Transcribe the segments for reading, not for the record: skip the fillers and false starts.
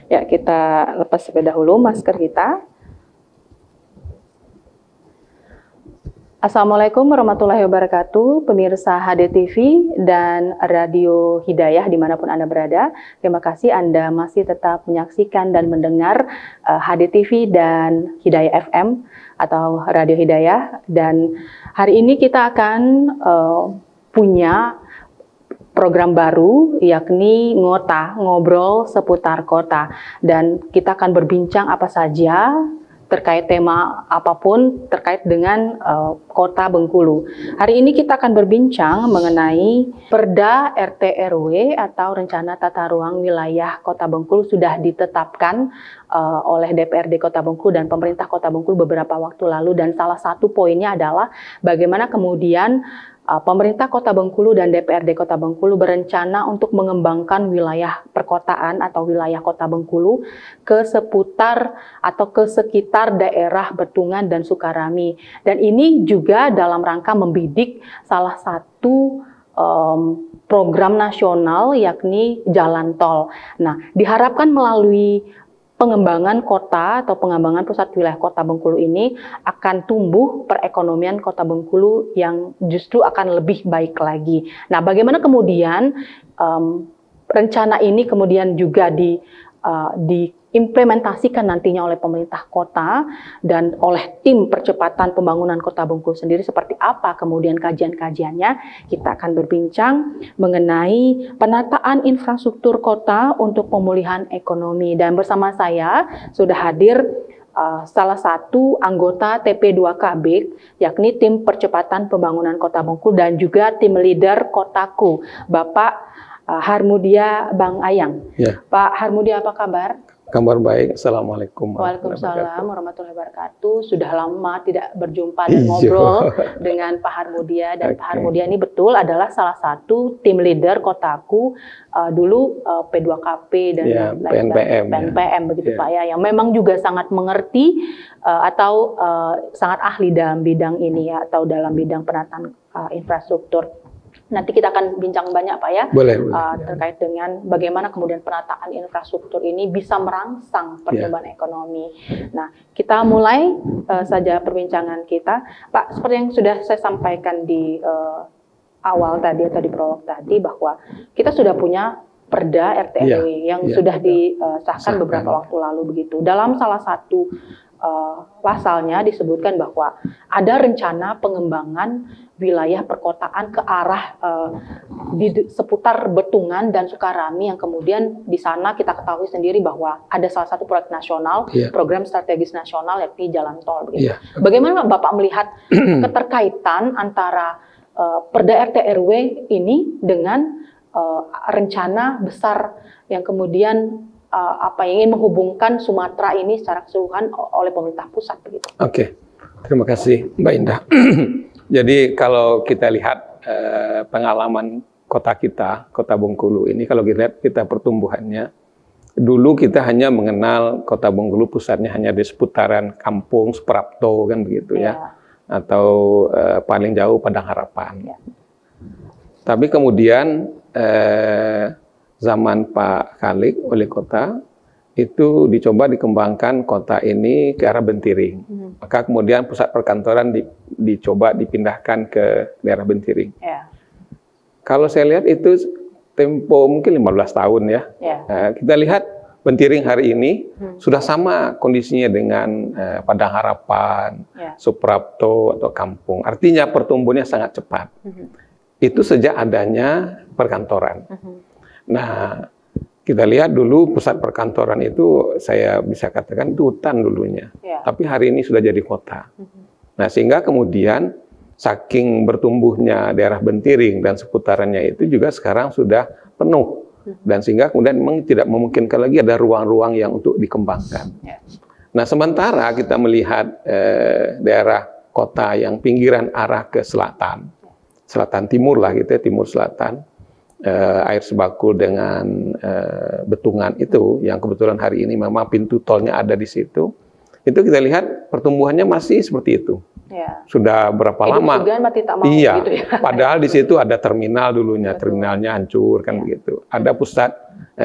Ya, kita lepas terlebih dahulu masker kita. Assalamualaikum warahmatullahi wabarakatuh, pemirsa HDTV dan Radio Hidayah dimanapun Anda berada. Terima kasih Anda masih tetap menyaksikan dan mendengar HDTV dan Hidayah FM atau Radio Hidayah. Dan hari ini kita akan punya program baru, yakni Ngota, ngobrol seputar kota. Dan kita akan berbincang apa saja terkait tema apapun terkait dengan Kota Bengkulu. Hari ini kita akan berbincang mengenai Perda RT RW atau Rencana Tata Ruang Wilayah Kota Bengkulu sudah ditetapkan oleh DPRD Kota Bengkulu dan pemerintah Kota Bengkulu beberapa waktu lalu, dan salah satu poinnya adalah bagaimana kemudian pemerintah Kota Bengkulu dan DPRD Kota Bengkulu berencana untuk mengembangkan wilayah perkotaan atau wilayah Kota Bengkulu ke seputar atau ke sekitar daerah Betungan dan Sukarami. Dan ini juga dalam rangka membidik salah satu program nasional, yakni jalan tol. Nah, diharapkan melalui pengembangan kota atau pengembangan pusat wilayah Kota Bengkulu ini akan tumbuh perekonomian Kota Bengkulu yang justru akan lebih baik lagi. Nah, bagaimana kemudian rencana ini kemudian juga diimplementasikan nantinya oleh pemerintah kota dan oleh tim percepatan pembangunan Kota Bengkulu sendiri, seperti apa kemudian kajian-kajiannya. Kita akan berbincang mengenai penataan infrastruktur kota untuk pemulihan ekonomi, dan bersama saya sudah hadir salah satu anggota TP2KB, yakni tim percepatan pembangunan Kota Bengkulu, dan juga tim leader Kotaku, Bapak Harmudia Bang Ayang. Ya. Pak Harmudia, apa kabar? Kabar baik. Assalamualaikum. Waalaikumsalam warahmatullahi wabarakatuh. Sudah lama tidak berjumpa dan ngobrol dengan Pak Harmudia, dan Pak Harmudia ini betul adalah salah satu tim leader Kotaku, dulu P2KP dan PNPM begitu Pak ya, yang memang juga sangat mengerti atau sangat ahli dalam bidang ini ya, atau dalam bidang penataan infrastruktur. Nanti kita akan bincang banyak Pak ya, terkait dengan bagaimana kemudian penataan infrastruktur ini bisa merangsang pertumbuhan ekonomi. Nah, kita mulai saja perbincangan kita. Pak, seperti yang sudah saya sampaikan di awal tadi atau di prolog tadi, bahwa kita sudah punya Perda RT RW yang sudah disahkan beberapa waktu lalu begitu. Dalam salah satu pasalnya disebutkan bahwa ada rencana pengembangan wilayah perkotaan ke arah di seputar Betungan dan Sukarami, yang kemudian di sana kita ketahui sendiri bahwa ada salah satu proyek nasional, program strategis nasional, yakni jalan tol. Bagaimana Bapak melihat keterkaitan antara Perda RT RW ini dengan rencana besar yang kemudian yang ingin menghubungkan Sumatera ini secara keseluruhan oleh pemerintah pusat begitu? Oke, terima kasih Mbak Indah. Jadi kalau kita lihat pengalaman kota kita, Kota Bengkulu ini, kalau kita lihat kita pertumbuhannya, dulu kita hanya mengenal Kota Bengkulu pusatnya hanya di seputaran kampung Suprapto kan begitu ya, atau paling jauh Padang Harapan. Tapi kemudian zaman Pak Khalid wali kota itu dicoba dikembangkan kota ini ke arah Bentiring. Maka kemudian pusat perkantoran dicoba dipindahkan ke daerah Bentiring. Kalau saya lihat itu tempo mungkin 15 tahun ya. Kita lihat Bentiring hari ini sudah sama kondisinya dengan Padang Harapan, Suprapto atau kampung. Artinya pertumbuhannya sangat cepat. Itu sejak adanya perkantoran. Nah, kita lihat dulu pusat perkantoran itu saya bisa katakan itu hutan dulunya. Tapi hari ini sudah jadi kota. Nah, sehingga kemudian saking bertumbuhnya daerah Bentiring dan seputarannya itu juga sekarang sudah penuh. Dan sehingga kemudian memang tidak memungkinkan lagi ada ruang-ruang yang untuk dikembangkan. Nah, sementara kita melihat daerah kota yang pinggiran arah ke selatan. Selatan timur lah gitu ya, timur selatan. Air Sebakul dengan Betungan itu yang kebetulan hari ini memang pintu tolnya ada di situ, itu kita lihat pertumbuhannya masih seperti itu. Ya. Sudah berapa lama? Iya. Gitu ya. Padahal di situ ada terminal dulunya, terminalnya hancur kan begitu. Ada pusat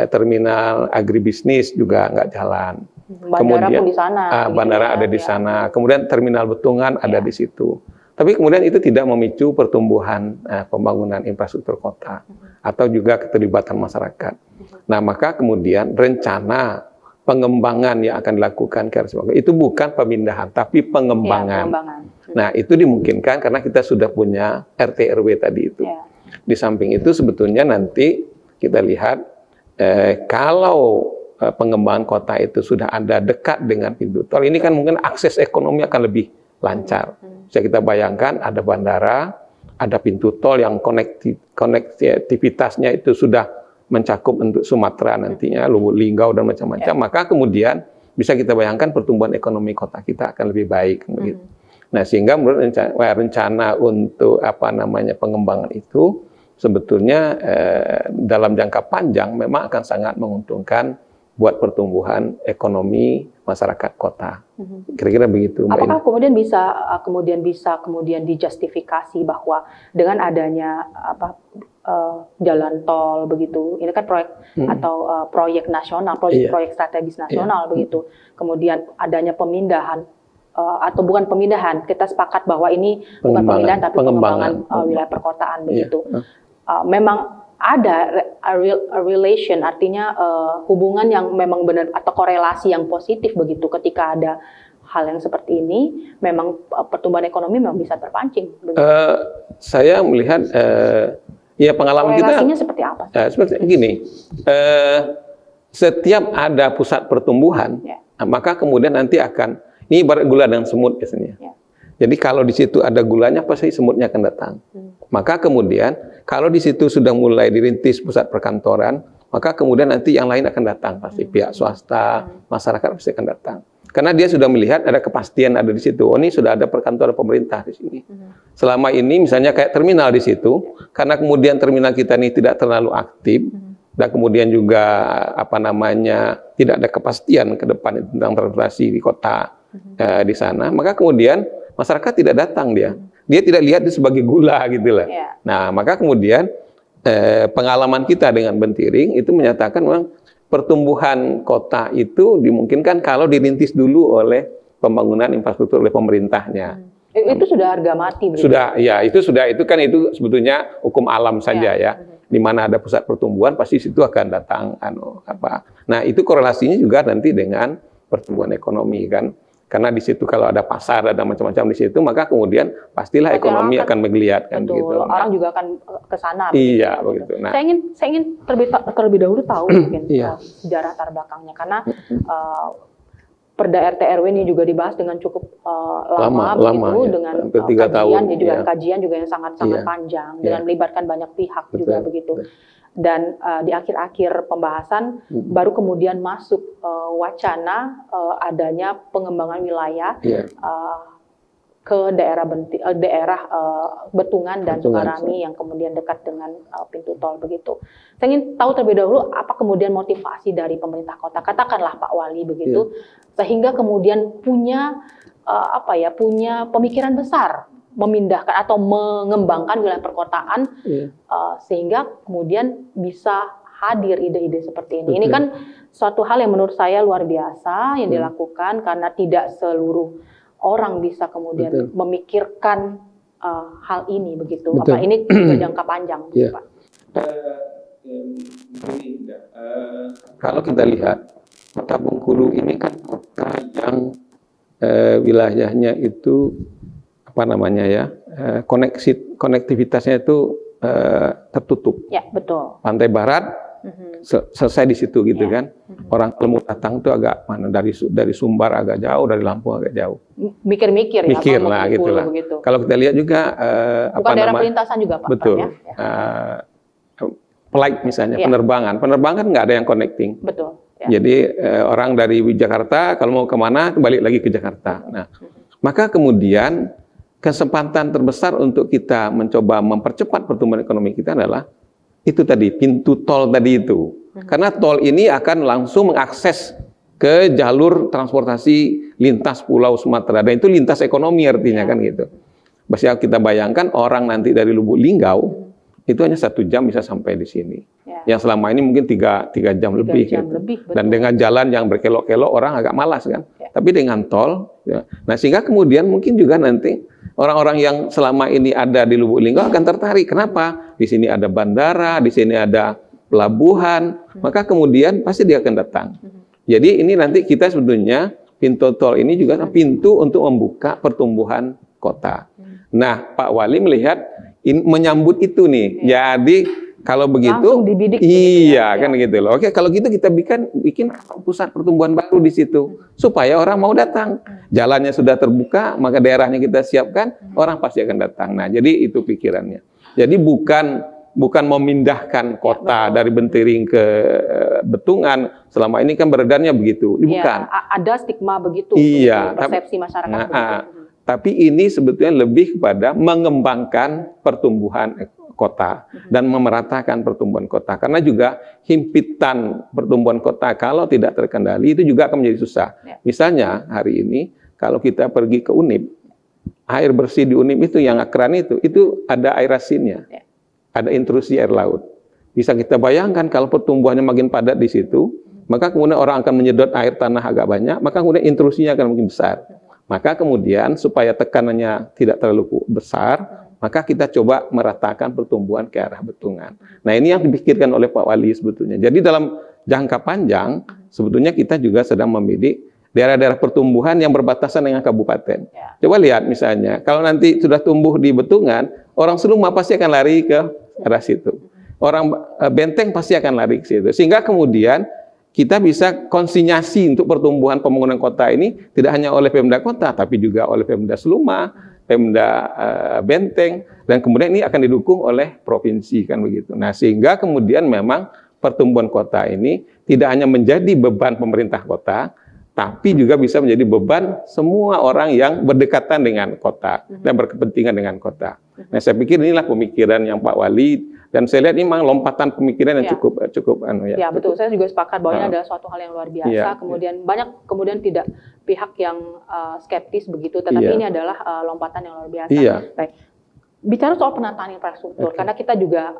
terminal agribisnis juga nggak jalan. Bandara kemudian pun di sana. Bandara ada di sana. Kemudian terminal Betungan ada di situ. Tapi kemudian itu tidak memicu pertumbuhan pembangunan infrastruktur kota atau juga keterlibatan masyarakat. Nah, maka kemudian rencana pengembangan yang akan dilakukan itu bukan pemindahan, tapi pengembangan. Nah, itu dimungkinkan karena kita sudah punya RT RW tadi itu. Di samping itu sebetulnya nanti kita lihat kalau pengembangan kota itu sudah ada dekat dengan pintu tol, ini kan mungkin akses ekonomi akan lebih lancar. Bisa kita bayangkan ada bandara, ada pintu tol yang konektivitasnya itu sudah mencakup untuk Sumatera nantinya, Lubuk Linggau dan macam-macam, maka kemudian bisa kita bayangkan pertumbuhan ekonomi kota kita akan lebih baik. Begitu. Nah, sehingga menurut rencana untuk pengembangan itu sebetulnya dalam jangka panjang memang akan sangat menguntungkan buat pertumbuhan ekonomi masyarakat kota. Kira-kira begitu. Apakah kemudian bisa dijustifikasi bahwa dengan adanya jalan tol begitu, ini kan proyek atau proyek nasional, proyek strategis nasional begitu. Kemudian adanya pemindahan atau bukan pemindahan, kita sepakat bahwa ini bukan pemindahan tapi pengembangan wilayah perkotaan begitu. Memang ada a relation, artinya hubungan yang memang benar atau korelasi yang positif begitu ketika ada hal yang seperti ini, memang pertumbuhan ekonomi memang bisa terpancing. Saya melihat ya pengalaman korelasinya kita seperti apa? Seperti gini, setiap ada pusat pertumbuhan, maka kemudian nanti akan ini ibarat gula dan semut biasanya. Jadi kalau di situ ada gulanya, pasti semutnya akan datang. Maka kemudian kalau di situ sudah mulai dirintis pusat perkantoran, maka kemudian nanti yang lain akan datang pasti, pihak swasta, masyarakat pasti akan datang. Karena dia sudah melihat ada kepastian ada di situ. Oh, ini sudah ada perkantoran pemerintah di sini. Selama ini misalnya kayak terminal di situ, karena kemudian terminal kita ini tidak terlalu aktif dan kemudian juga tidak ada kepastian ke depan tentang transportasi di kota di sana, maka kemudian masyarakat tidak datang dia. Dia tidak lihat itu sebagai gula gitu lah. Nah, maka kemudian pengalaman kita dengan Bentiring itu menyatakan memang pertumbuhan kota itu dimungkinkan kalau dirintis dulu oleh pembangunan infrastruktur oleh pemerintahnya. Itu sudah harga mati. Sudah, ya itu kan sebetulnya hukum alam saja ya. Di mana ada pusat pertumbuhan pasti situ akan datang Nah, itu korelasinya juga nanti dengan pertumbuhan ekonomi kan. Karena di situ kalau ada pasar, ada macam-macam di situ, maka kemudian pastilah ekonomi akan menggeliat kan gitu. Orang juga akan ke sana. Iya, begitu. Nah, saya ingin terlebih dahulu tahu mungkin sejarah latar belakangnya, karena Perda RT RW ini juga dibahas dengan cukup lama dengan kajian juga yang sangat panjang, dengan melibatkan banyak pihak juga begitu. Dan di akhir-akhir pembahasan baru kemudian masuk wacana adanya pengembangan wilayah ke daerah Betungan dan Sukarami yang kemudian dekat dengan pintu tol begitu. Saya ingin tahu terlebih dahulu apa kemudian motivasi dari pemerintah kota, katakanlah Pak Wali begitu, sehingga kemudian punya punya pemikiran besar memindahkan atau mengembangkan wilayah perkotaan sehingga kemudian bisa hadir ide-ide seperti ini. Ini kan suatu hal yang menurut saya luar biasa yang dilakukan, karena tidak seluruh orang bisa kemudian memikirkan hal ini begitu. Apa ini berjangka panjang, Pak? Kalau kita lihat Kota Bengkulu ini kan kota yang wilayahnya itu konektivitasnya itu tertutup. Ya, betul. Pantai barat selesai di situ gitu kan. Orang Lemuk datang tuh agak dari Sumbar agak jauh, dari Lampung agak jauh. Mikir lah gitu lah. Kalau kita lihat juga bukan daerah pelintasan juga Pak. Betul. Flight misalnya, penerbangan nggak ada yang connecting. Betul. Jadi orang dari Jakarta kalau mau kemana balik lagi ke Jakarta. Nah, maka kemudian kesempatan terbesar untuk kita mencoba mempercepat pertumbuhan ekonomi kita adalah itu tadi, pintu tol tadi itu. Karena tol ini akan langsung mengakses ke jalur transportasi lintas Pulau Sumatera, dan itu lintas ekonomi artinya kan gitu. Bisa kita bayangkan orang nanti dari Lubuk Linggau itu hanya 1 jam bisa sampai di sini. Yang selama ini mungkin 3 jam lebih. Dan dengan jalan yang berkelok-kelok orang agak malas kan. Tapi dengan tol, nah sehingga kemudian mungkin juga nanti orang-orang yang selama ini ada di Lubuk Linggau akan tertarik. Kenapa? Di sini ada bandara, di sini ada pelabuhan, maka kemudian pasti dia akan datang. Jadi ini nanti kita sebetulnya pintu tol ini juga pintu untuk membuka pertumbuhan kota. Nah, Pak Wali melihat menyambut itu nih. Jadi kalau begitu, iya kan gitu loh. Oke, kalau gitu kita bikin pusat pertumbuhan baru di situ supaya orang mau datang. Jalannya sudah terbuka, maka daerahnya kita siapkan, orang pasti akan datang. Nah, jadi itu pikirannya. Jadi bukan memindahkan kota dari Bentiring ke Betungan. Selama ini kan beredarnya begitu. Bukan. Ada stigma begitu. Iya. Persepsi masyarakat begitu. Tapi ini sebetulnya lebih kepada mengembangkan pertumbuhan kota dan memeratakan pertumbuhan kota. Karena juga himpitan pertumbuhan kota kalau tidak terkendali itu juga akan menjadi susah. Misalnya hari ini kalau kita pergi ke Unip, air bersih di Unip itu yang akran itu ada air asinnya. Ada intrusi air laut. Bisa kita bayangkan kalau pertumbuhannya makin padat di situ, maka kemudian orang akan menyedot air tanah agak banyak, maka kemudian intrusinya akan makin besar. Maka kemudian supaya tekanannya tidak terlalu besar, maka kita coba meratakan pertumbuhan ke arah Betungan. Nah ini yang dipikirkan oleh Pak Wali sebetulnya. Jadi dalam jangka panjang, sebetulnya kita juga sedang membidik daerah-daerah pertumbuhan yang berbatasan dengan kabupaten. Coba lihat misalnya, kalau nanti sudah tumbuh di Betungan, orang Seluma pasti akan lari ke arah situ. Orang Benteng pasti akan lari ke situ. Sehingga kemudian kita bisa konsinyasi untuk pertumbuhan pembangunan kota ini tidak hanya oleh Pemda Kota, tapi juga oleh Pemda Seluma, Pemda Benteng, dan kemudian ini akan didukung oleh provinsi kan begitu. Nah sehingga kemudian memang pertumbuhan kota ini tidak hanya menjadi beban pemerintah kota, tapi juga bisa menjadi beban semua orang yang berdekatan dengan kota dan berkepentingan dengan kota. Nah saya pikir inilah pemikiran yang Pak Wali, dan saya lihat ini memang lompatan pemikiran yang cukup betul. Saya juga sepakat bahwa ini adalah suatu hal yang luar biasa. Kemudian tidak pihak yang skeptis begitu, tetapi ini adalah lompatan yang luar biasa. Baik. Bicara soal penataan infrastruktur, karena kita juga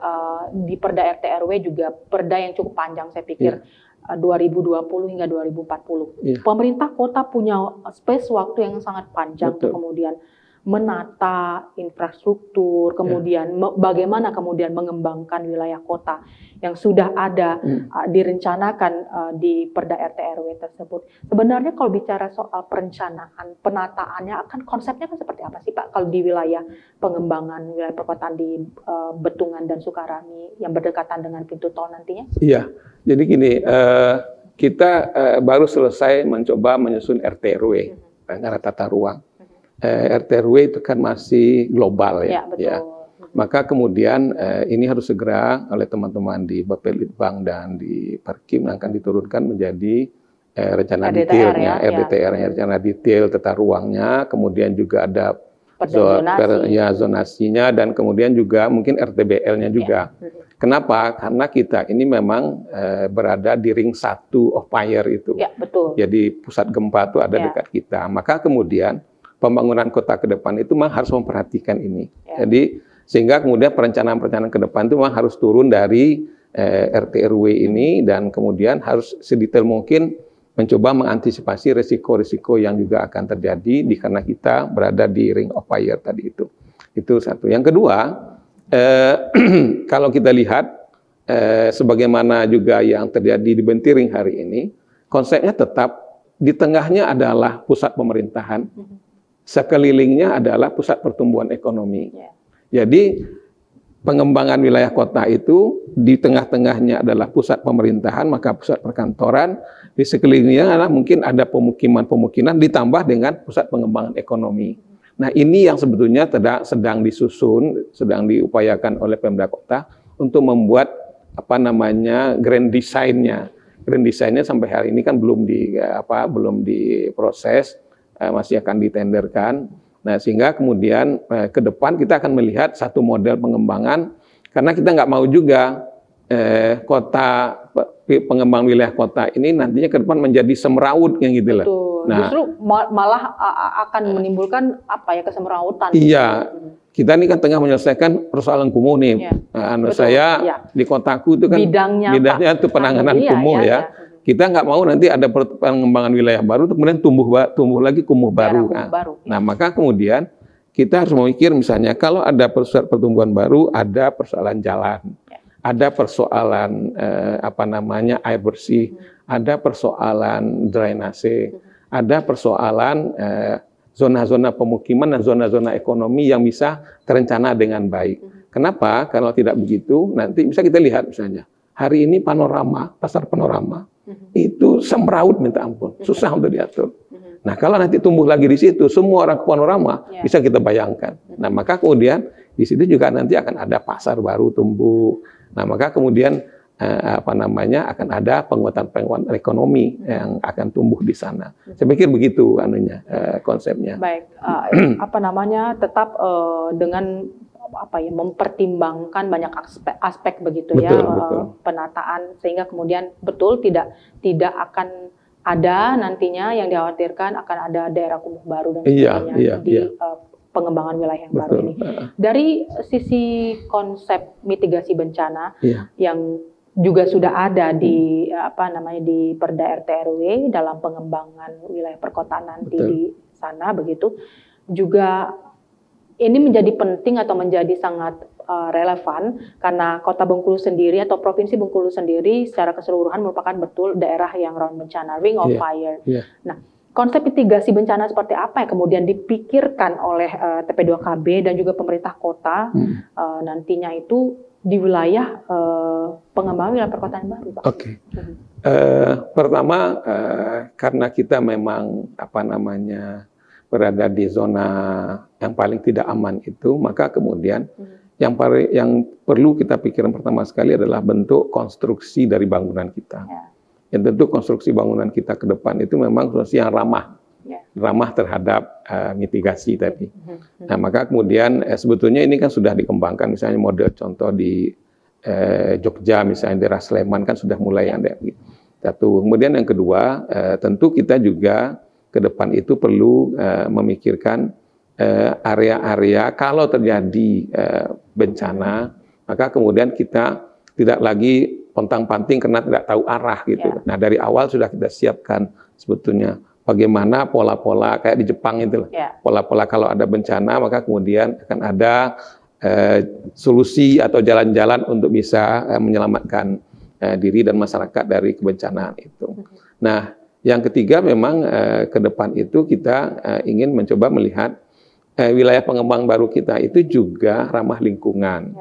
di Perda RT RW juga perda yang cukup panjang, saya pikir 2020 hingga 2040. Pemerintah kota punya space waktu yang sangat panjang untuk kemudian menata infrastruktur, kemudian bagaimana kemudian mengembangkan wilayah kota yang sudah ada direncanakan di Perda RT RW tersebut. Sebenarnya kalau bicara soal perencanaan, penataannya akan konsepnya kan seperti apa sih Pak kalau di wilayah pengembangan wilayah perkotaan di Betungan dan Sukarami yang berdekatan dengan pintu tol nantinya? Iya, jadi gini, kita baru selesai mencoba menyusun RT RW, rencana tata ruang. RT RW itu kan masih global ya. Maka kemudian ini harus segera oleh teman-teman di Bapelitbang dan di Perkim akan diturunkan menjadi rencana detailnya, RDTR-nya, rencana detail tata ruangnya, kemudian juga ada zonasinya, dan kemudian juga mungkin RTBL-nya juga. Kenapa? Karena kita ini memang berada di ring 1 of fire itu. Jadi pusat gempa itu ada dekat kita. Maka kemudian pembangunan kota ke depan itu memang harus memperhatikan ini. Jadi sehingga kemudian perencanaan-perencanaan ke depan itu memang harus turun dari RT RW ini, dan kemudian harus sedetail mungkin mencoba mengantisipasi risiko-risiko yang juga akan terjadi karena kita berada di ring of fire tadi itu. Itu satu. Yang kedua, kalau kita lihat sebagaimana juga yang terjadi di Bentiring hari ini, konsepnya tetap di tengahnya adalah pusat pemerintahan. Sekelilingnya adalah pusat pertumbuhan ekonomi. Jadi pengembangan wilayah kota itu di tengah-tengahnya adalah pusat pemerintahan, maka pusat perkantoran, di sekelilingnya adalah mungkin ada pemukiman ditambah dengan pusat pengembangan ekonomi. Nah ini yang sebetulnya sedang disusun, sedang diupayakan oleh Pemda Kota untuk membuat grand design-nya. Grand design-nya sampai hari ini kan belum diproses. Masih akan ditenderkan. Nah, sehingga kemudian ke depan kita akan melihat satu model pengembangan, karena kita nggak mau juga pengembang wilayah kota ini nantinya ke depan menjadi semrawut yang gitu loh. justru malah akan menimbulkan kesemrautan. Iya, kita ini kan tengah menyelesaikan persoalan kumuh nih. Saya di kotaku itu kan bidangnya itu penanganan kumuh ya. Kita nggak mau nanti ada pengembangan wilayah baru, kemudian tumbuh lagi kumuh baru. Nah, maka kemudian kita harus memikir misalnya kalau ada pertumbuhan baru, ada persoalan jalan, ada persoalan air bersih, ada persoalan drainase, ada persoalan zona-zona pemukiman dan zona-zona ekonomi yang bisa terencana dengan baik. Kenapa? Kalau tidak begitu, nanti bisa kita lihat misalnya, hari ini pasar panorama, itu semraut minta ampun, susah untuk diatur. Nah, kalau nanti tumbuh lagi di situ, semua orang ke panorama, bisa kita bayangkan. Nah, maka kemudian di situ juga nanti akan ada pasar baru tumbuh. Nah, maka kemudian akan ada penguatan ekonomi yang akan tumbuh di sana. Saya pikir begitu konsepnya. Baik, tetap dengan mempertimbangkan banyak aspek begitu, betul. Penataan, sehingga kemudian tidak akan ada nantinya yang dikhawatirkan akan ada daerah kumuh baru dan sebagainya di pengembangan wilayah yang baru ini. Dari sisi konsep mitigasi bencana yang juga sudah ada di di Perda RT RW dalam pengembangan wilayah perkotaan nanti di sana begitu, juga ini menjadi penting atau menjadi sangat relevan karena Kota Bengkulu sendiri atau Provinsi Bengkulu sendiri secara keseluruhan merupakan betul daerah yang rawan bencana, ring of fire. Nah, konsep mitigasi bencana seperti apa yang kemudian dipikirkan oleh TP2KB dan juga pemerintah kota nantinya itu di wilayah pengembangan wilayah perkotaan baru, Pak? Pertama, karena kita memang berada di zona yang paling tidak aman itu, maka kemudian yang perlu kita pikirkan pertama sekali adalah bentuk konstruksi dari bangunan kita. Yang tentu konstruksi bangunan kita ke depan itu memang konstruksi yang ramah terhadap mitigasi tadi. Nah, maka kemudian sebetulnya ini kan sudah dikembangkan, misalnya model contoh di Jogja, misalnya daerah Sleman kan sudah mulai ada. Satu. Kemudian yang kedua, tentu kita juga ke depan itu perlu memikirkan area-area kalau terjadi bencana, maka kemudian kita tidak lagi pontang-panting karena tidak tahu arah gitu. Nah, dari awal sudah kita siapkan sebetulnya bagaimana pola-pola kayak di Jepang itu, pola-pola kalau ada bencana maka kemudian akan ada solusi atau jalan-jalan untuk bisa menyelamatkan diri dan masyarakat dari kebencanaan itu. Nah, yang ketiga memang ke depan itu kita ingin mencoba melihat wilayah pengembang baru kita itu juga ramah lingkungan.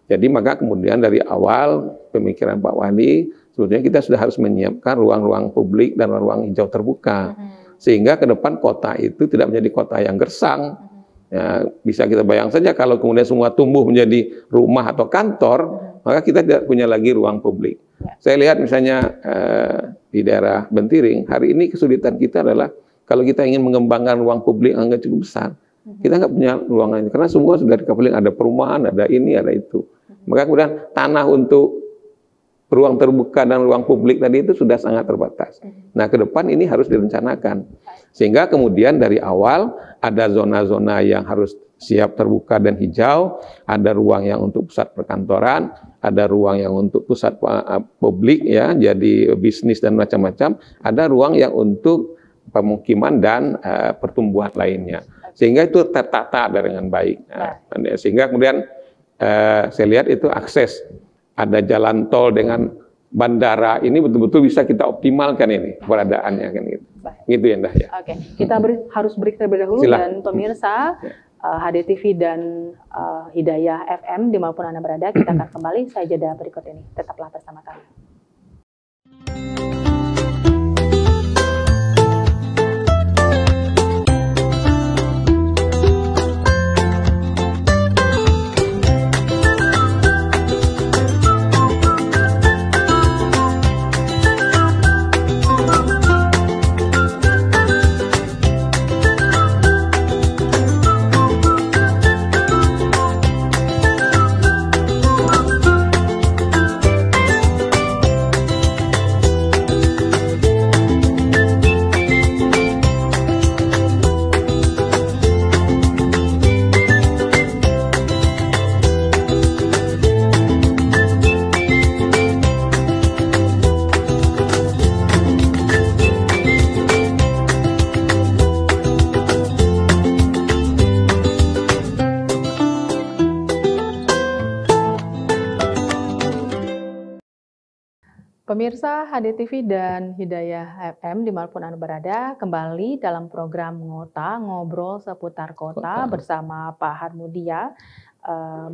Jadi maka kemudian dari awal pemikiran Pak Wali, sebetulnya kita sudah harus menyiapkan ruang-ruang publik dan ruang-ruang hijau terbuka. Sehingga ke depan kota itu tidak menjadi kota yang gersang. Ya, bisa kita bayang saja kalau kemudian semua tumbuh menjadi rumah atau kantor, maka kita tidak punya lagi ruang publik. Saya lihat misalnya di daerah Bentiring, hari ini kesulitan kita adalah kalau kita ingin mengembangkan ruang publik yang agak cukup besar, kita nggak punya ruangan karena semua sudah dikepling, ada perumahan, ada ini, ada itu. Maka kemudian tanah untuk ruang terbuka dan ruang publik tadi itu sudah sangat terbatas. Nah, ke depan ini harus direncanakan. Sehingga kemudian dari awal ada zona-zona yang harus siap terbuka dan hijau, ada ruang yang untuk pusat perkantoran, ada ruang yang untuk pusat publik ya, jadi bisnis dan macam-macam, ada ruang yang untuk pemukiman dan pertumbuhan lainnya. Sehingga itu tertata dengan baik. Sehingga kemudian saya lihat itu akses, ada jalan tol dengan bandara, ini betul-betul bisa kita optimalkan ini keberadaannya kan gitu. Gitu ya, Ndah ya. Oke, kita harus break terlebih dahulu. Dan pemirsa HDTV dan Hidayah FM dimanapun Anda berada, kita akan kembali usai jeda berikut ini. Tetaplah bersama kami. Pemirsa HDTV dan Hidayah FM dimanapun Anda berada, kembali dalam program Ngota, ngobrol seputar kota bersama Pak Harmudia,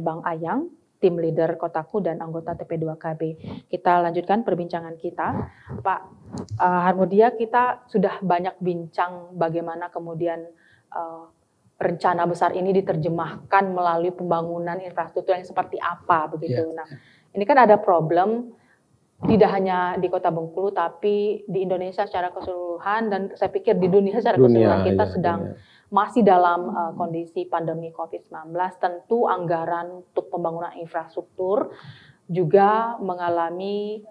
Bang Ayang, tim leader Kotaku dan anggota TP2KB. Kita lanjutkan perbincangan kita. Pak Harmudia, kita sudah banyak bincang bagaimana kemudian rencana besar ini diterjemahkan melalui pembangunan infrastruktur yang seperti apa begitu. Nah, ini kan ada problem tidak hanya di Kota Bengkulu tapi di Indonesia secara keseluruhan, dan saya pikir di dunia secara keseluruhan kita sedang masih dalam kondisi pandemi COVID-19. Tentu anggaran untuk pembangunan infrastruktur juga mengalami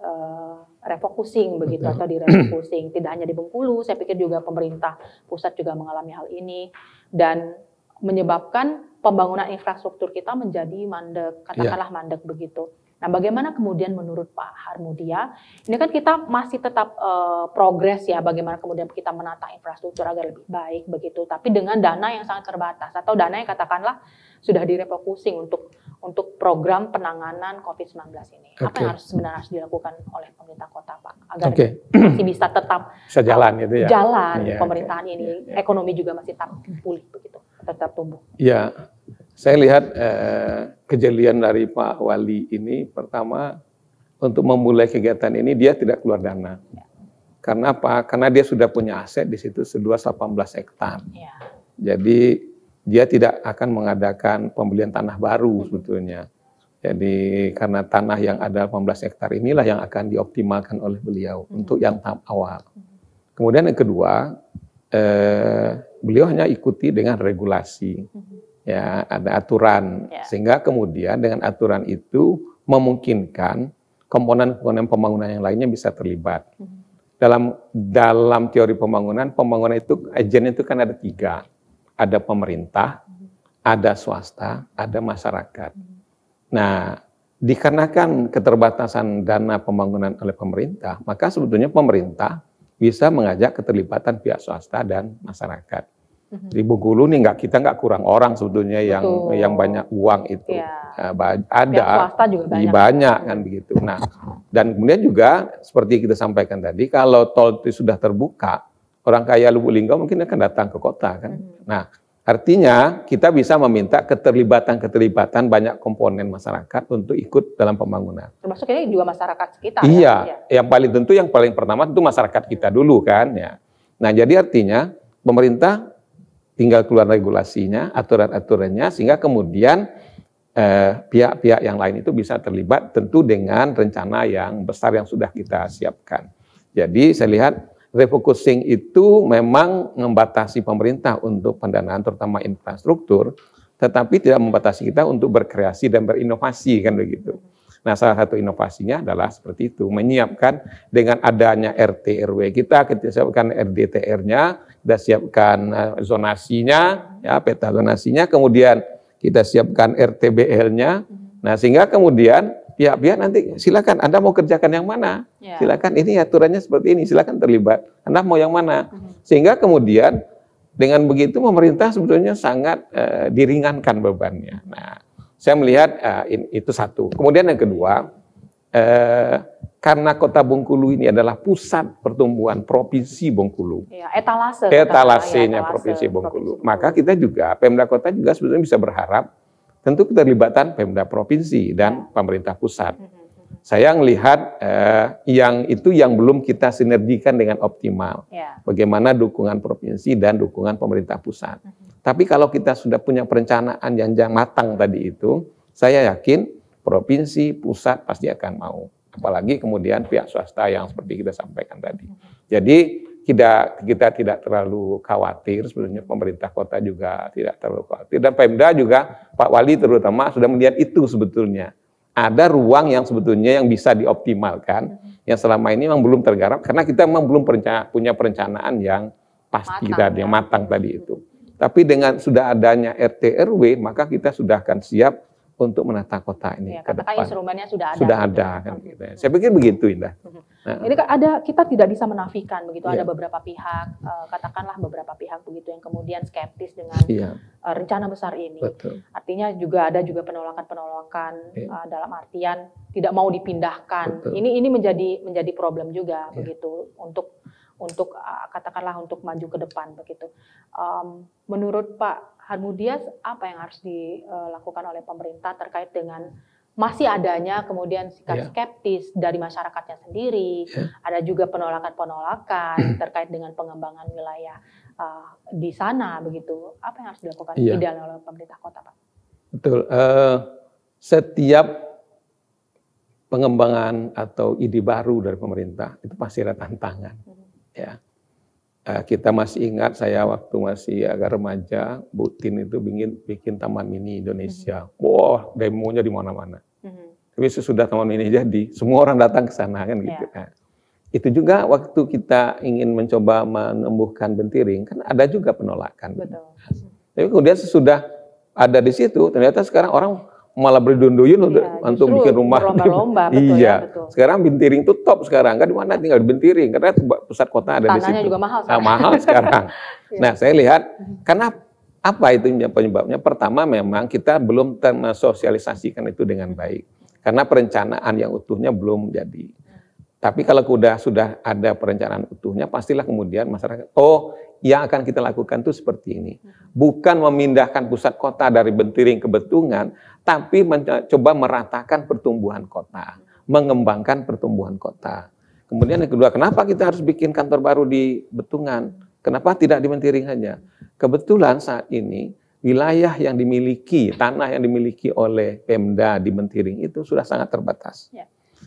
refocusing begitu atau direfocusing. Tidak hanya di Bengkulu, saya pikir juga pemerintah pusat juga mengalami hal ini dan menyebabkan pembangunan infrastruktur kita menjadi mandek, katakanlah mandek begitu. Nah, bagaimana kemudian menurut Pak Harmudia, ini kan kita masih tetap progres ya, bagaimana kemudian kita menata infrastruktur agar lebih baik begitu, tapi dengan dana yang sangat terbatas atau dana yang katakanlah sudah direfocusing untuk program penanganan COVID-19 ini. Apa yang sebenarnya harus dilakukan oleh pemerintah kota, Pak, agar masih bisa tetap jalan itu ya. Jalan pemerintahan ini, ekonomi juga masih tetap pulih begitu, tetap tumbuh. Ya. Saya lihat kejelian dari Pak Wali ini, pertama untuk memulai kegiatan ini dia tidak keluar dana. Karena apa? Karena dia sudah punya aset di situ seluas 18 hektar. Jadi dia tidak akan mengadakan pembelian tanah baru sebetulnya. Jadi karena tanah yang ada 18 hektar inilah yang akan dioptimalkan oleh beliau untuk yang tahap awal. Kemudian yang kedua, beliau hanya ikuti dengan regulasi. Ya, ada aturan, sehingga kemudian dengan aturan itu memungkinkan komponen-komponen pembangunan yang lainnya bisa terlibat. Dalam teori pembangunan itu agen itu kan ada 3, ada pemerintah, ada swasta, ada masyarakat. Nah, dikarenakan keterbatasan dana pembangunan oleh pemerintah, maka sebetulnya pemerintah bisa mengajak keterlibatan pihak swasta dan masyarakat. Di Bengkulu nih kita nggak kurang orang sebetulnya yang banyak uang itu. Ada banyak kan begitu. Nah, dan kemudian juga seperti kita sampaikan tadi, kalau tol itu sudah terbuka, orang kaya Lubuk Linggau mungkin akan datang ke kota kan. Nah, artinya kita bisa meminta keterlibatan banyak komponen masyarakat untuk ikut dalam pembangunan. Termasuk ini juga masyarakat sekitar. Iya, yang paling tentu yang paling pertama itu masyarakat kita dulu kan ya. Nah, jadi artinya pemerintah tinggal keluar regulasinya, aturan-aturannya, sehingga kemudian pihak-pihak yang lain itu bisa terlibat tentu dengan rencana yang besar yang sudah kita siapkan. Jadi saya lihat refocusing itu memang membatasi pemerintah untuk pendanaan terutama infrastruktur, tetapi tidak membatasi kita untuk berkreasi dan berinovasi kan begitu. Nah, salah satu inovasinya adalah seperti itu, menyiapkan dengan adanya RT RW kita siapkan RDTR-nya, kita siapkan zonasinya, ya peta zonasinya, kemudian kita siapkan RTBL-nya. Nah, sehingga kemudian pihak-pihak nanti silakan Anda mau kerjakan yang mana? Silakan, ini aturannya seperti ini, silakan terlibat. Anda mau yang mana? Sehingga kemudian dengan begitu pemerintah sebetulnya sangat diringankan bebannya. Nah, saya melihat itu satu. Kemudian yang kedua, karena Kota Bengkulu ini adalah pusat pertumbuhan Provinsi Bengkulu. Etalasenya Provinsi Bengkulu. Maka kita juga, Pemda Kota juga sebetulnya bisa berharap tentu keterlibatan Pemda Provinsi dan pemerintah pusat. Saya melihat yang belum kita sinergikan dengan optimal. Bagaimana dukungan provinsi dan dukungan pemerintah pusat. Tapi kalau kita sudah punya perencanaan yang matang tadi itu, saya yakin provinsi, pusat pasti akan mau. Apalagi kemudian pihak swasta yang seperti kita sampaikan tadi. Jadi kita tidak terlalu khawatir, sebenarnya pemerintah kota juga tidak terlalu khawatir. Dan Pemda juga, Pak Wali terutama sudah melihat itu sebetulnya. Ada ruang yang sebetulnya yang bisa dioptimalkan, yang selama ini memang belum tergarap, karena kita memang belum punya perencanaan yang pasti yang matang tadi itu. Tapi dengan sudah adanya RT RW, maka kita sudah akan siap untuk menata kota ini ya, ke katakan depan. instrumennya sudah ada. Sudah ada kan gitu. Saya pikir begitu, Indah. Nah, ini kan kita tidak bisa menafikan begitu, iya. ada beberapa pihak, katakanlah beberapa pihak begitu yang kemudian skeptis dengan Iya. rencana besar ini. Betul. Artinya juga ada penolakan dalam artian tidak mau dipindahkan. Betul. Ini menjadi problem juga begitu untuk katakanlah untuk maju ke depan begitu. Menurut Pak Harmudias, apa yang harus dilakukan oleh pemerintah terkait dengan masih adanya kemudian sikap skeptis dari masyarakatnya sendiri, ada juga penolakan terkait dengan pengembangan wilayah di sana begitu. Apa yang harus dilakukan ideal oleh pemerintah kota, Pak? Betul. Setiap pengembangan atau ide baru dari pemerintah itu pasti ada tantangan. Ya. Kita masih ingat, saya waktu masih agak remaja, Bu Tin itu bikin Taman Mini Indonesia. Wah, demonya di mana-mana. Tapi sesudah Taman Mini jadi, semua orang datang ke sana kan gitu. Nah, itu juga waktu kita ingin mencoba menumbuhkan Bentiring, kan ada juga penolakan. Betul. Tapi kemudian sesudah ada di situ, ternyata sekarang orang malah berduyun-duyun untuk bikin rumah. Berlomba-lomba, betul betul. Sekarang Bentiring itu top sekarang. Kan di mana tinggal di Bentiring, karena pusat kota ada di situ. Tanahnya juga mahal sekarang. Mahal sekarang. Nah, saya lihat, karena apa itu penyebabnya? Pertama, memang kita belum mensosialisasikan itu dengan baik. Karena perencanaan yang utuhnya belum jadi. Tapi kalau sudah ada perencanaan utuhnya, pastilah kemudian masyarakat, yang akan kita lakukan itu seperti ini. Bukan memindahkan pusat kota dari Bentiring ke Betungan, tapi mencoba meratakan pertumbuhan kota, mengembangkan pertumbuhan kota. Kemudian yang kedua, kenapa kita harus bikin kantor baru di Betungan? Kenapa tidak di Bentiring saja? Kebetulan saat ini, wilayah yang dimiliki, tanah yang dimiliki oleh Pemda di Bentiring itu sudah sangat terbatas.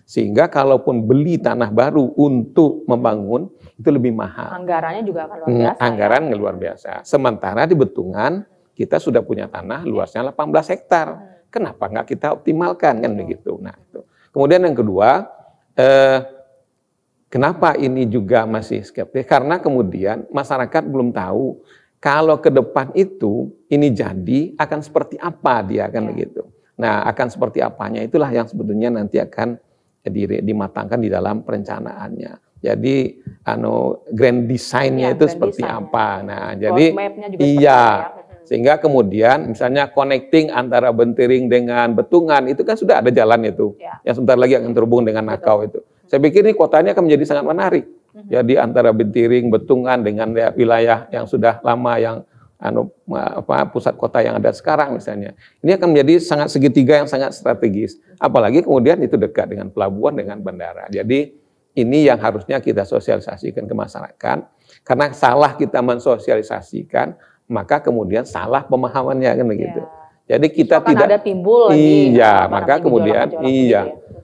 Sehingga kalaupun beli tanah baru untuk membangun, itu lebih mahal. Anggarannya juga akan luar biasa. Anggaran luar biasa. Sementara di Betungan, kita sudah punya tanah luasnya 18 hektar. Kenapa nggak kita optimalkan kan begitu? Nah, itu. Kemudian yang kedua, kenapa ini juga masih skeptis? Karena kemudian masyarakat belum tahu kalau ke depan itu ini jadi akan seperti apa dia kan begitu. Nah, akan seperti apanya itulah yang sebetulnya nanti akan dimatangkan di dalam perencanaannya. Jadi grand design-nya itu seperti apa. Nah, jadi sehingga kemudian misalnya connecting antara Bentiring dengan Betungan itu kan sudah ada jalan itu. Yang sebentar lagi akan terhubung dengan Nakau itu. Saya pikir ini kotanya akan menjadi sangat menarik. Jadi antara Bentiring, Betungan dengan wilayah yang sudah lama yang pusat kota yang ada sekarang misalnya. Ini akan menjadi sangat segitiga yang sangat strategis. Apalagi kemudian itu dekat dengan pelabuhan, dengan bandara. Jadi ini yang harusnya kita sosialisasikan ke masyarakat. Karena salah kita mensosialisasikan, maka kemudian salah pemahamannya kan begitu. Jadi kita tidak ada timbul lagi. Maka kemudian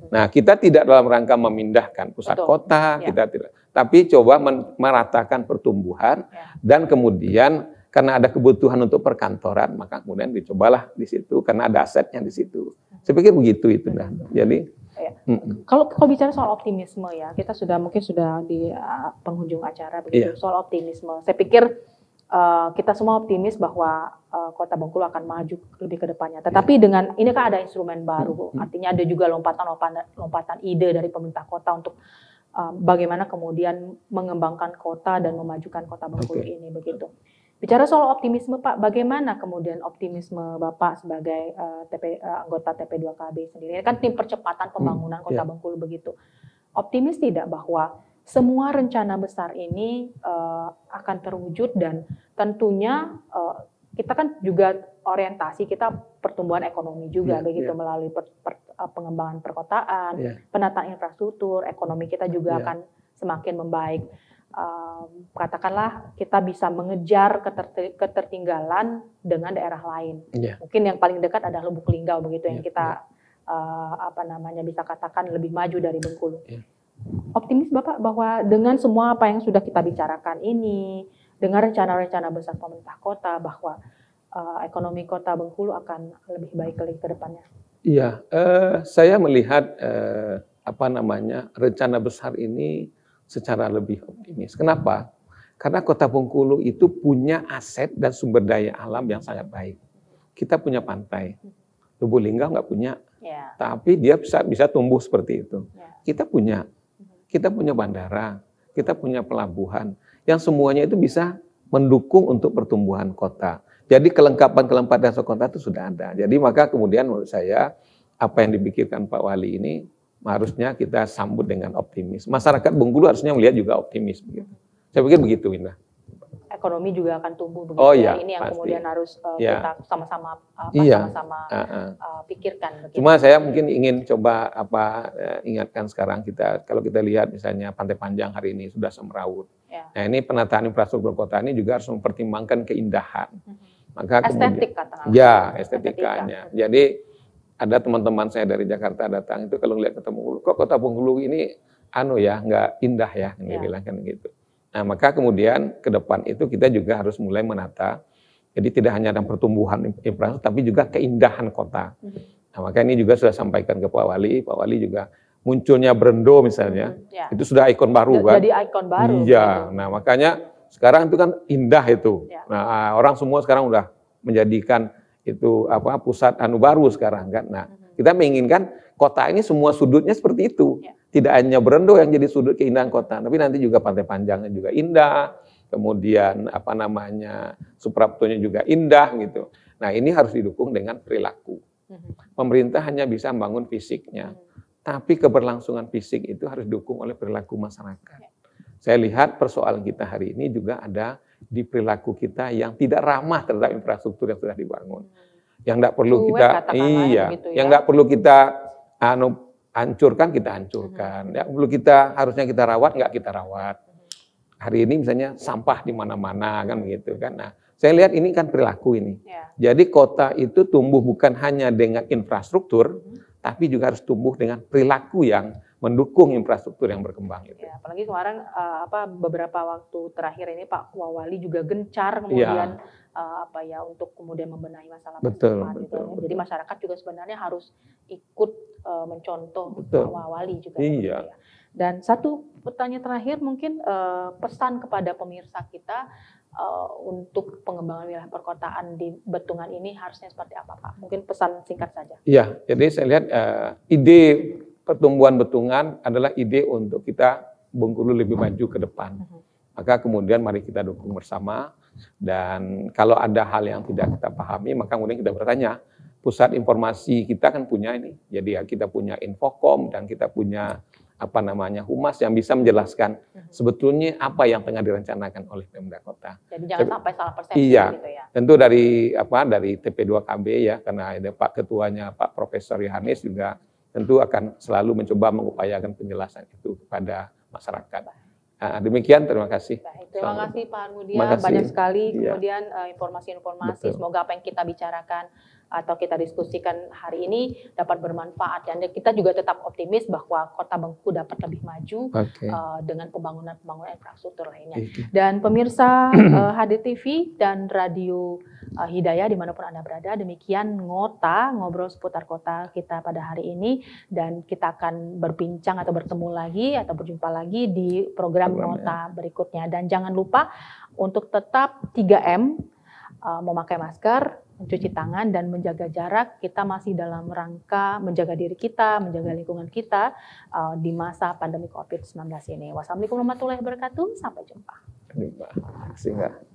Nah, kita tidak dalam rangka memindahkan pusat kota, kita tidak. Tapi coba meratakan pertumbuhan dan kemudian karena ada kebutuhan untuk perkantoran, maka kemudian dicobalah di situ karena ada asetnya di situ. Saya pikir begitu itu nah. Jadi kalau bicara soal optimisme ya, kita mungkin sudah di penghujung acara begitu soal optimisme. Saya pikir kita semua optimis bahwa Kota Bengkulu akan maju lebih ke depannya. Tetapi dengan ini kan ada instrumen baru, artinya ada juga lompatan ide dari pemerintah kota untuk bagaimana kemudian mengembangkan kota dan memajukan Kota Bengkulu ini begitu. Bicara soal optimisme Pak, bagaimana kemudian optimisme Bapak sebagai anggota TP2KB sendiri? Ini kan tim percepatan pembangunan Kota Bengkulu begitu. Optimis tidak bahwa semua rencana besar ini akan terwujud dan tentunya kita kan juga orientasi kita pertumbuhan ekonomi juga begitu melalui pengembangan perkotaan, penataan infrastruktur, ekonomi kita juga akan semakin membaik. Katakanlah kita bisa mengejar ketertinggalan dengan daerah lain. Mungkin yang paling dekat adalah Lubuk Linggau begitu yang kita bisa katakan lebih maju dari Bengkulu. Optimis Bapak bahwa dengan semua apa yang sudah kita bicarakan ini, dengan rencana-rencana besar pemerintah kota bahwa ekonomi Kota Bengkulu akan lebih baik lagi ke depannya? Iya, saya melihat rencana besar ini secara lebih optimis. Kenapa? Karena Kota Bengkulu itu punya aset dan sumber daya alam yang sangat baik. Kita punya pantai. Lubulingga nggak punya, Ya. tapi dia bisa tumbuh seperti itu. Ya. Kita punya bandara, kita punya pelabuhan, yang semuanya itu bisa mendukung untuk pertumbuhan kota. Jadi kelengkapan dasar kota itu sudah ada. Jadi maka kemudian menurut saya apa yang dipikirkan Pak Wali ini harusnya kita sambut dengan optimis. Masyarakat Bengkulu harusnya melihat juga optimis begitu. Saya pikir begitu, Winda. Ekonomi juga akan tumbuh begitu. Oh iya, ini yang pasti. kemudian harus kita sama-sama pikirkan. Begitu. Cuma saya mungkin ingin coba ingatkan sekarang kalau kita lihat misalnya Pantai Panjang hari ini sudah semeraut. Ya. Nah ini penataan infrastruktur kota ini juga harus mempertimbangkan keindahan. Maka estetik katakanlah. Ya, estetikanya. Jadi ada teman-teman saya dari Jakarta datang itu kalau ngelihat kota Bengkulu, kok kota Bengkulu ini nggak indah ya, dia bilang kan gitu. Nah, maka kemudian ke depan itu kita juga harus mulai menata. Jadi tidak hanya ada pertumbuhan infrastruktur, tapi juga keindahan kota. Nah, maka ini juga sudah sampaikan ke Pak Wali. Pak Wali juga munculnya Brendo misalnya, itu sudah ikon baru kan. Jadi ikon baru. Iya. Nah, makanya sekarang itu kan indah itu. Nah, orang semua sekarang udah menjadikan itu pusat baru sekarang kan. Nah, kita menginginkan kota ini semua sudutnya seperti itu. Tidak hanya Brendo yang jadi sudut keindahan kota, tapi nanti juga Pantai Panjangnya juga indah, kemudian Supraptonya juga indah gitu. Nah, ini harus didukung dengan perilaku. Pemerintah hanya bisa membangun fisiknya, tapi keberlangsungan fisik itu harus didukung oleh perilaku masyarakat. Saya lihat persoalan kita hari ini juga ada di perilaku kita yang tidak ramah terhadap infrastruktur yang sudah dibangun. Yang tidak perlu yang nggak perlu kita hancurkan, kita hancurkan. Yang perlu harusnya kita rawat, nggak kita rawat. Hari ini misalnya sampah di mana-mana kan begitu kan. Nah, saya lihat ini kan perilaku ini. Jadi kota itu tumbuh bukan hanya dengan infrastruktur, tapi juga harus tumbuh dengan perilaku yang mendukung infrastruktur yang berkembang itu. Ya, apalagi kemarin beberapa waktu terakhir ini Pak Wali juga gencar kemudian untuk kemudian membenahi masalah betul. Jadi masyarakat juga sebenarnya harus ikut mencontoh Pak Wali juga. Iya. Ya. Dan satu pertanyaan terakhir mungkin pesan kepada pemirsa kita untuk pengembangan wilayah perkotaan di Betungan ini harusnya seperti apa Pak? Mungkin pesan singkat saja. Iya, jadi saya lihat ide pertumbuhan Betungan adalah ide untuk kita Bengkulu lebih maju ke depan. Maka kemudian mari kita dukung bersama, dan kalau ada hal yang tidak kita pahami, maka kemudian kita bertanya. Pusat informasi kita kan punya ini, jadi kita punya Infocom dan kita punya Humas yang bisa menjelaskan sebetulnya apa yang tengah direncanakan oleh Pemda Kota. Jadi jangan sampai salah persepsi gitu ya. Tentu dari TP2KB ya, karena ada Pak Ketuanya Pak Profesor Yohanes juga tentu akan selalu mencoba mengupayakan penjelasan itu kepada masyarakat. Nah, demikian, terima kasih. Terima kasih Pak Armudia, banyak sekali kemudian informasi-informasi. Semoga apa yang kita bicarakan atau kita diskusikan hari ini dapat bermanfaat, dan kita juga tetap optimis bahwa Kota Bengkulu dapat lebih maju dengan pembangunan infrastruktur lainnya. Dan pemirsa HDTV dan Radio Hidayah dimanapun Anda berada, demikian ngobrol seputar kota kita pada hari ini, dan kita akan berbincang atau bertemu lagi atau berjumpa lagi di program Ngota berikutnya. Dan jangan lupa untuk tetap 3M, memakai masker, mencuci tangan, dan menjaga jarak. Kita masih dalam rangka menjaga diri kita, menjaga lingkungan kita di masa pandemi COVID-19 ini. Wassalamualaikum warahmatullahi wabarakatuh. Sampai jumpa. Terima kasih.